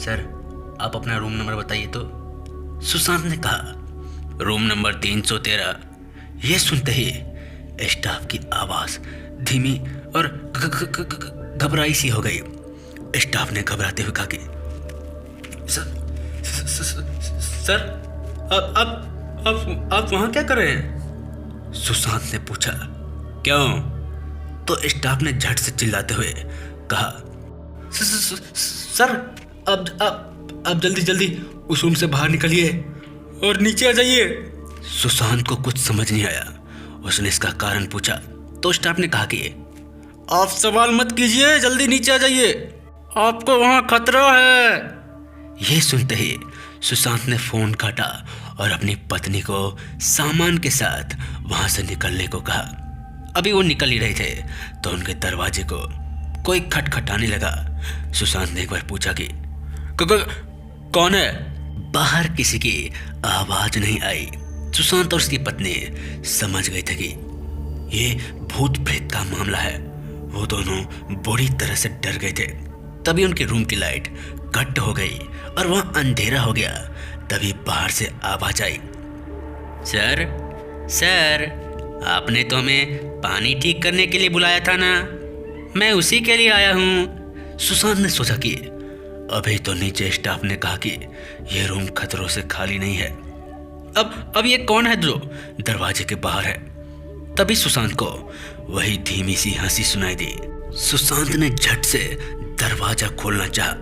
Sir, आप अपना room number बताइए तो। सुशांत ने कहा। Room number 313। यह सुनते ही स्टाफ की आवाज धीमी और घबराई सी हो गई। स्टाफ ने घबराते हुए कहा कि सर, सर, आप वहां क्या कर रहे हैं? सुशांत ने पूछा। क्यों? तो स्टाफ ने झट से चिल्लाते हुए कहा, सर, आप जल्दी जल्दी उस रूम से बाहर निकलिए और नीचे आ जाइए। सुशांत को कुछ समझ नहीं आया। उसने इसका कारण पूछा तो स्टाफ ने कहा कि आप सवाल मत कीजिए, जल्दी नीचे आ जाइए, आपको वहां खतरा है। यह सुनते ही सुशांत ने फोन काटा और अपनी पत्नी को सामान के साथ वहां से निकलने को कहा। अभी वो निकल ही रहे थे तो उनके दरवाजे को कोई खटखटाने लगा। सुशांत ने एक बार पूछा कि कौन है? बाहर किसी की आवाज नहीं आई। सुशांत और उसकी पत्नी समझ गए थे कि ये भूत प्रेत का मामला है। वो दोनों बुरी तरह से डर गए थे। तभी उनके रूम की लाइट कट हो गई और वहां अंधेरा हो गया। तभी बाहर से आवाज आई, सर, सर, आपने तो हमें पानी ठीक करने के लिए बुलाया था ना, मैं उसी के लिए आया हूँ। सुशांत ने सोचा कि अभी तो नीचे स्टाफ ने कहा कि यह रूम खतरों से खाली नहीं है। अब ये कौन है जो दरवाजे के बाहर है? तभी सुशांत को वही धीमी सी हंसी सुनाई दी। सुशांत ने झट से दरवाजा खोलना चाहा,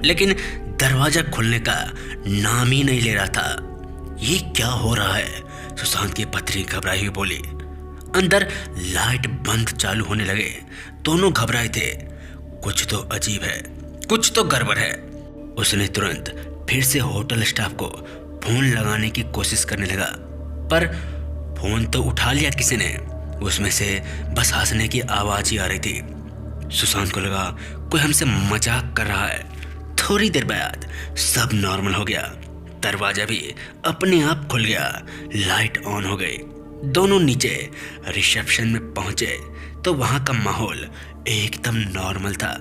लेकिन दरवाजा खुलने का नाम ही नहीं ले रहा था। ये क्या हो रहा है? सुशांत की पत्नी घबराई हुई बोली। अंदर लाइट बंद चालू होने लगे। दोनों घबराए थे। कुछ तो अजीब है, कुछ तो गड़बड़ है। उसने तुरंत फिर से होटल स्टाफ को फोन लगाने की कोशिश करने लगा, पर फोन तो उठा लिया किसी ने। उसमें से बस हंसने की आवाज ही आ रही थी। सुशांत को लगा कोई हमसे मजाक कर रहा है। थोड़ी देर बाद सब नॉर्मल हो गया। दरवाजा भी अपने आप खुल गया, लाइट ऑन हो गई। दोनों नीचे रिसेप्शन में पहुंचे तो वहां का माहौल एकदम नॉर्मल था,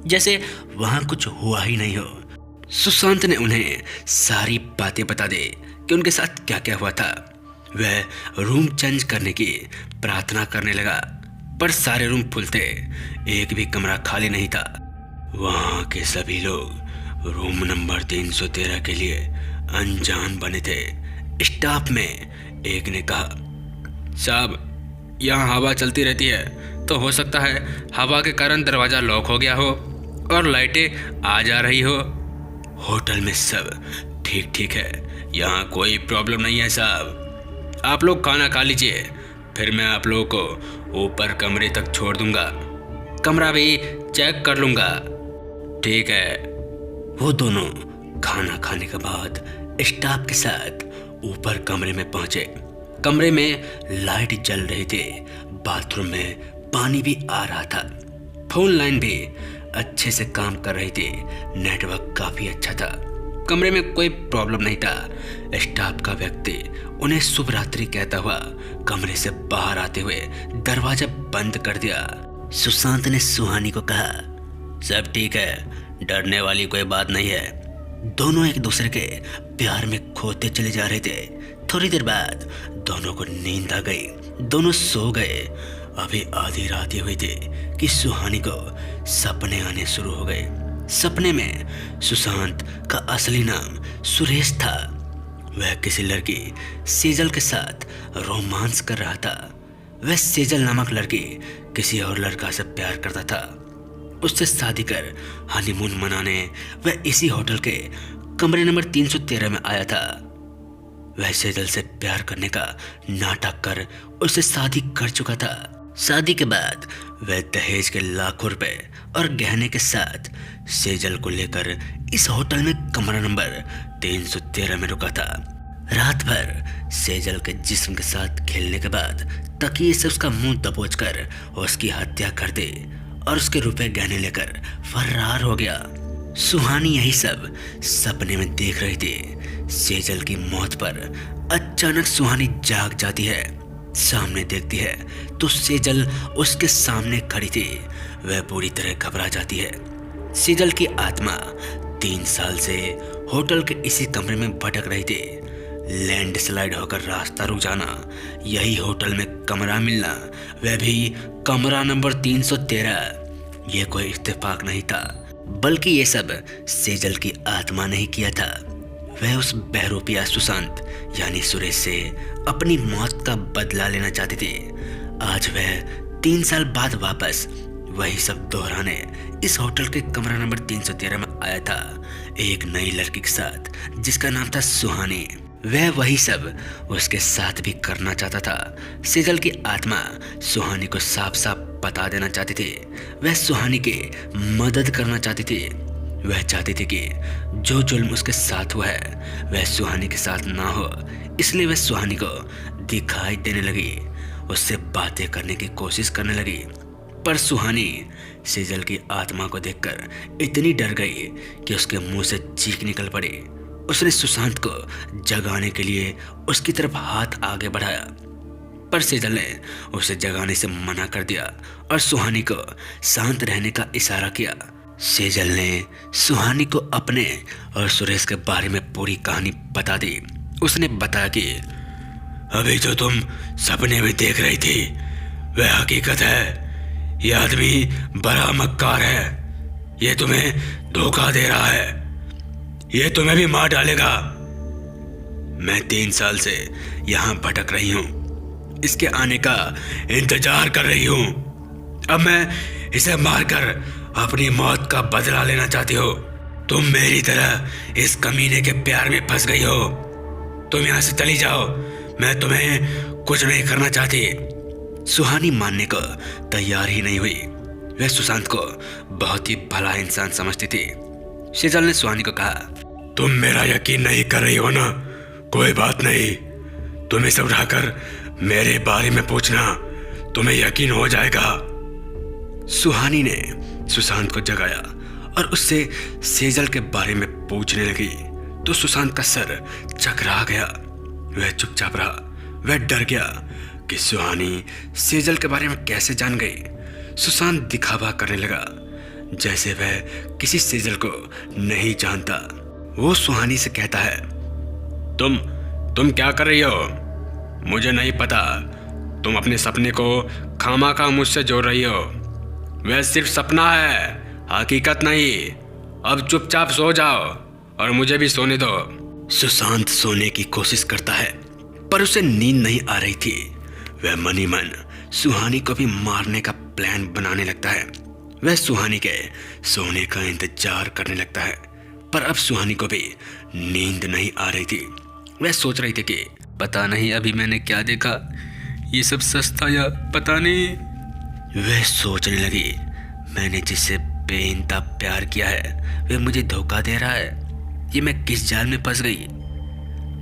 जैसे वहां कुछ हुआ ही नहीं हो। सुशांत ने उन्हें सारी बातें बता दी कि उनके साथ क्या क्या हुआ था। वह रूम चेंज करने की प्रार्थना करने लगा, पर सारे रूम फुल थे, एक भी कमरा खाली नहीं था। वहां के सभी लोग रूम नंबर 313 के लिए अनजान बने थे। स्टाफ में एक ने कहा, साहब, यहाँ हवा चलती रहती है, तो हो सकता है हवा के कारण दरवाज़ा लॉक हो गया हो और लाइटें आ जा रही हो। होटल में सब ठीक ठीक है, यहाँ कोई प्रॉब्लम नहीं है साहब। आप लोग खाना खा लीजिए, फिर मैं आप लोगों को ऊपर कमरे तक छोड़ दूंगा, कमरा भी चेक कर लूँगा। ठीक है। वो दोनों खाना खाने के बाद स्टाफ के साथ ऊपर कमरे में पहुंचे। कमरे में लाइट जल रही थी, बाथरूम में पानी भी आ रहा था, फोन लाइन भी अच्छे से काम कर रही थी, नेटवर्क काफी अच्छा था। कमरे में कोई प्रॉब्लम नहीं था। स्टाफ का व्यक्ति उन्हें शुभ रात्रि कहता हुआ कमरे से बाहर आते हुए दरवाजा बंद कर दिया। सुशांत ने सुहानी को कहा, सब ठीक है, डरने वाली कोई बात नहीं है। दोनों एक दूसरे के प्यार में खोते चले जा रहे थे। थोड़ी देर बाद दोनों को नींद आ गई, दोनों सो गए। अभी आधी रात ही हुई थी कि सुहानी को सपने आने शुरू हो गए। सपने में सुशांत का असली नाम सुरेश था। वह किसी लड़की सेजल के साथ रोमांस कर रहा था। वह सेजल नामक लड़की किसी और लड़का से प्यार करता था। उससे शादी कर हनीमून मनाने वह इसी होटल के कमरे नंबर 313 में आया था। वह सेजल से प्यार करने का नाटक कर उससे शादी कर चुका था। शादी के बाद वह दहेज के लाखों रुपए और गहने के साथ सेजल को लेकर इस होटल में कमरा नंबर 313 में रुका था। रात भर सेजल के जिस्म के साथ खेलने के बाद तकिए से उसका मुंह दबोचकर उसकी हत्या कर दी और उसके रुपए गहने लेकर फरार हो गया। सुहानी यही सब सपने में देख रही थी। सेजल की मौत पर अचानक सुहानी जाग जाती है। सामने देखती है तो सेजल उसके सामने खड़ी थी। वह पूरी तरह घबरा जाती है। सेजल की आत्मा 3 साल से होटल के इसी कमरे में भटक रही थी। लैंडस्लाइड होकर रास्ता रुक जाना, यही होटल में कमरा मिलना, वह भी कमरा नंबर 313। ये कोई इत्तेफाक नहीं था, बल्कि ये सब सेजल की आत्मा ने ही किया था। वह उस बहरूपिया सुशांत यानी सुरेश से अपनी मौत का बदला लेना चाहती थी। आज वह 3 साल बाद वापस वही सब दोहराने इस होटल के कमरा नंबर 313 में आया था, एक नई लड़की के साथ जिसका नाम था सुहानी। वह वही सब उसके साथ भी करना चाहता था। सेजल की आत्मा सुहानी को साफ साफ बता देना चाहती थी। वह सुहानी की मदद करना चाहती थी। वह चाहती थी कि जो जुल्म उसके साथ हुआ है वह सुहानी के साथ ना हो, इसलिए वह सुहानी को दिखाई देने लगी, उससे बातें करने की कोशिश करने लगी। पर सुहानी सेजल की आत्मा को देखकर इतनी डर गई कि उसके मुंह से चीख निकल पड़ी। उसने सुशांत को जगाने के लिए उसकी तरफ हाथ आगे बढ़ाया, पर सेजल ने उसे जगाने से मना कर दिया और सुहानी को शांत रहने का इशारा किया। सेजल ने सुहानी को अपने और सुरेश के बारे में पूरी कहानी बता दी। उसने बताया कि अभी जो तुम सपने में देख रही थी वह हकीकत है। यह आदमी बड़ा मक्कार है, यह तुम्हें धोखा दे रहा है, यह तुम्हें भी मार डालेगा। मैं 3 साल से यहाँ भटक रही हूँ, इसके आने का इंतजार कर रही हूँ। अब मैं इसे मारकर अपनी मौत का बदला लेना चाहती हो। तुम मेरी तरह इस कमीने के प्यार में फंस गई हो। तुम यहाँ से चली जाओ, मैं तुम्हें कुछ नहीं करना चाहती। सुहानी मानने को तैयार ही नहीं हुई। वह सुशांत को बहुत ही भला इंसान समझती थी। सेजल ने सुहानी को कहा, तुम मेरा यकीन नहीं कर रही हो ना, कोई बात नहीं, तुम इसे उठाकर मेरे बारे में पूछना, तुम्हें यकीन हो जाएगा। सुहानी ने सुशांत को जगाया और उससे सेजल के बारे में पूछने लगी तो सुशांत का सर चकरा गया। वह चुपचाप रहा। वह डर गया कि सुहानी सेजल के बारे में कैसे जान गई। सुशांत दिखावा करने लगा जैसे वह किसी सेजल को नहीं जानता। वो सुहानी से कहता है, तुम क्या कर रही हो? मुझे नहीं पता। तुम अपने सपने को खामखा मुझसे जोड़ रही हो। वह सिर्फ सपना है, हकीकत नहीं। अब चुपचाप सो जाओ और मुझे भी सोने दो। सुशांत सोने की कोशिश करता है पर उसे नींद नहीं आ रही थी। वह मन ही मन सुहानी को भी मारने का प्लान बनाने लगता है। वह सुहानी के सोने का इंतजार करने लगता है पर अब सुहानी को भी नींद नहीं आ रही थी। वह सोच रही थी कि पता नहीं अभी मैंने क्या देखा, ये सब सच था या पता नहीं। वह सोचने लगी, मैंने जिससे बेइंतहा प्यार किया है वह मुझे धोखा दे रहा है। ये मैं किस जाल में फंस गई?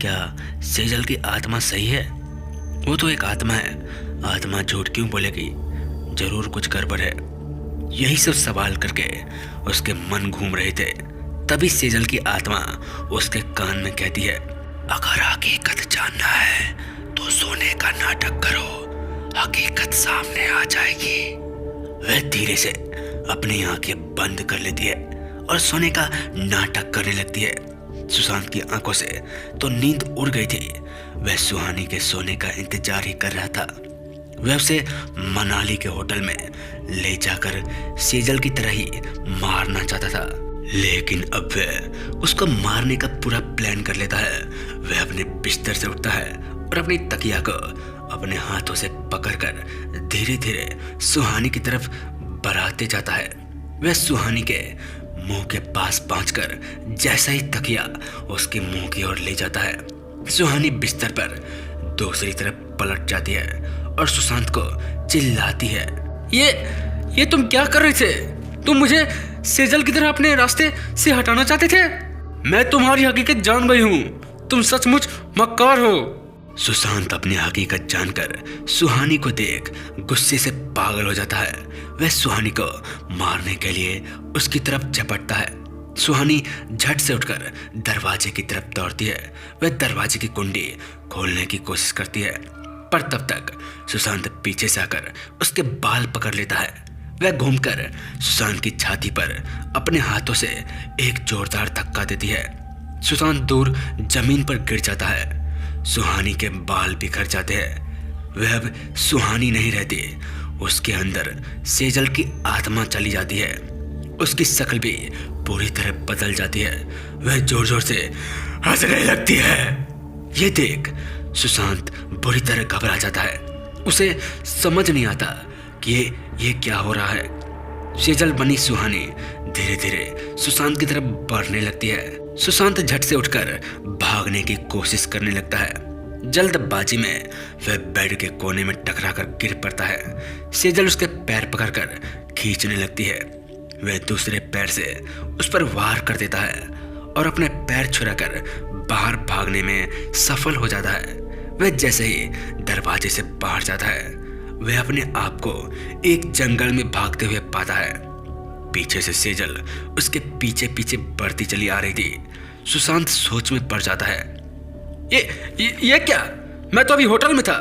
क्या सेजल की आत्मा सही है? वो तो एक आत्मा है, आत्मा झूठ क्यों बोलेगी? जरूर कुछ गड़बड़ है। यही सब सवाल करके उसके मन घूम रहे थे। तभी सेजल की आत्मा उसके कान में कहती है, अगर हकीकत जानना है तो सोने का नाटक करो, हकीकत सामने आ जाएगी। वह धीरे से अपनी आंखें बंद कर लेती है और सोने का नाटक करने लगती है। सुशांत की आंखों से तो नींद उड़ गई थी। वह सुहानी के सोने का इंतजार ही कर रहा था। वह उसे मनाली के होटल में ले जाकर सेजल की तरह ही मारना चाहता था, लेकिन अब वह उसको मारने का पूरा प्लान कर लेता है। वह अपने बिस्तर से उठता है और अपनी तकिया को अपने हाथों से पकड़कर धीरे धीरे सुहानी की तरफ बढ़ाते जाता है। वह सुहानी के मुंह के पास पहुंचकर जैसा ही तकिया उसके मुंह की ओर ले जाता है, सुहानी बिस्तर पर दूसरी तरफ पलट जाती है और सुशांत को चिल्लाती है, ये तुम क्या कर रहे थे? तुम मुझे सेजल की तरह अपने रास्ते से हटाना चाहते थे? मैं तुम्हारी हकीकत जान गई हूँ, तुम सचमुच मक्कार हो। सुशांत अपनी हकीकत जानकर सुहानी को देख गुस्से से पागल हो जाता है। वह सुहानी को मारने के लिए उसकी तरफ झपटता है। सुहानी झट से उठकर दरवाजे की तरफ दौड़ती है। वह दरवाजे की कुंडी खोलने की कोशिश करती है पर तब तक सुशांत पीछे से आकर उसके बाल पकड़ लेता है। वह घूमकर सुशांत की छाती पर अपने हाथों से एक जोरदार धक्का देती है। सुशांत दूर जमीन पर गिर जाता है। सुहानी के बाल बिखर जाते हैं। वह अब सुहानी नहीं रहती, उसके अंदर सेजल की आत्मा चली जाती है। उसकी शक्ल भी पूरी तरह बदल जाती है। वह जोर जोर से हंसने लगती है। ये देख सुशांत बुरी तरह घबरा जाता है। उसे समझ नहीं आता कि ये क्या हो रहा है। सेजल बनी सुहानी धीरे धीरे सुशांत की तरफ बढ़ने लगती है। सुशांत झट से उठकर भागने की कोशिश करने लगता है। जल्दबाजी में वह बेड के कोने में टकराकर गिर पड़ता है। सेजल उसके पैर पकड़कर खींचने लगती है। वह दूसरे पैर से उस पर वार कर देता है और अपने पैर छुड़ाकर बाहर भागने में सफल हो जाता है। वह जैसे ही दरवाजे से बाहर जाता है, वह अपने आप को एक जंगल में भागते हुए पाता है। पीछे से सेजल उसके पीछे पीछे बढ़ती चली आ रही थी। सुशांत सोच में पड़ जाता है। ये क्या? मैं तो अभी होटल में था।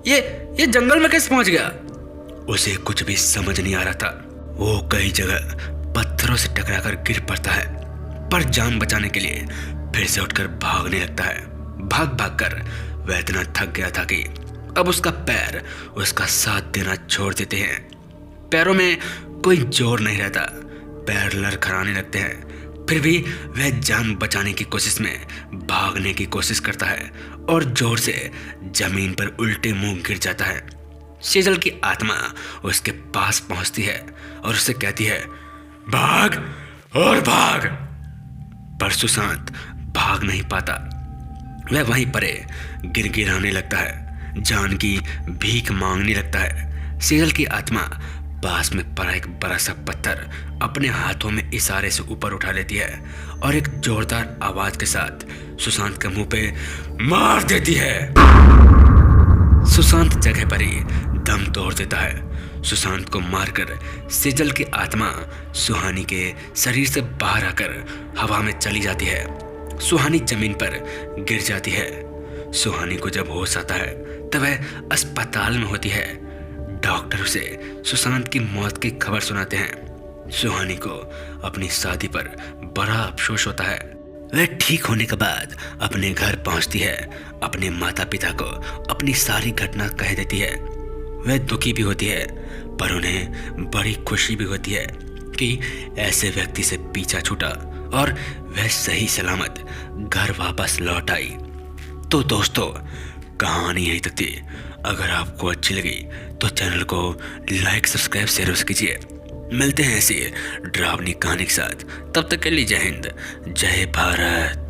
ये जंगल में कैसे पहुंच गया? उसे कुछ भी समझ नहीं आ रहा था। वो कई जगह पत्थरों से टकराकर गिर पड़ता है, पर जान बचाने के लिए फिर से उठकर भागने लगता है। भाग भाग कर वह इतना थक गया था कि अब उसका पैर उसका साथ देना छोड़ देते हैं। पैरों में कोई जोर नहीं रहता, पैर लड़खड़ाने लगते हैं। फिर भी वह जान बचाने की कोशिश में भागने की कोशिश करता है और जोर से जमीन पर उल्टे मुंह गिर जाता है। सेजल की आत्मा उसके पास पहुंचती है और उसे कहती है, भाग और भाग। पर सुशांत भाग नहीं पाता। वह वहीं परे गिड़गिड़ाने लगता है, जान की भीख मांगने लगता है। सेजल की आत्मा पास में पड़ा एक बड़ा सा पत्थर अपने हाथों में इशारे से ऊपर उठा लेती है और एक जोरदार आवाज के साथ सुशांत के मुंह पे मार देती है। सुशांत जगह पर ही दम तोड़ देता है। सुशांत को मारकर सेजल की आत्मा सुहानी के शरीर से बाहर आकर हवा में चली जाती है। सुहानी जमीन पर गिर जाती है। सुहानी को जब होश आता है तब वह अस्पताल में होती है। डॉक्टर उसे सुशांत की मौत की खबर सुनाते हैं। सुहानी को अपनी शादी पर बड़ा अफसोस होता है। वह ठीक होने के बाद अपने घर पहुंचती है। अपने माता पिता को अपनी सारी घटना कह देती है। वह दुखी भी होती है, पर उन्हें बड़ी खुशी भी होती है कि ऐसे व्यक्ति से पीछा छूटा और वह सही सलामत घर वापस लौट आई। तो दोस्तों, कहानी यही तक थी। अगर आपको अच्छी लगी तो चैनल को लाइक, सब्सक्राइब, शेयर कीजिए। मिलते हैं ऐसी डरावनी कहानी के साथ। तब तक के लिए जय हिंद, जय भारत।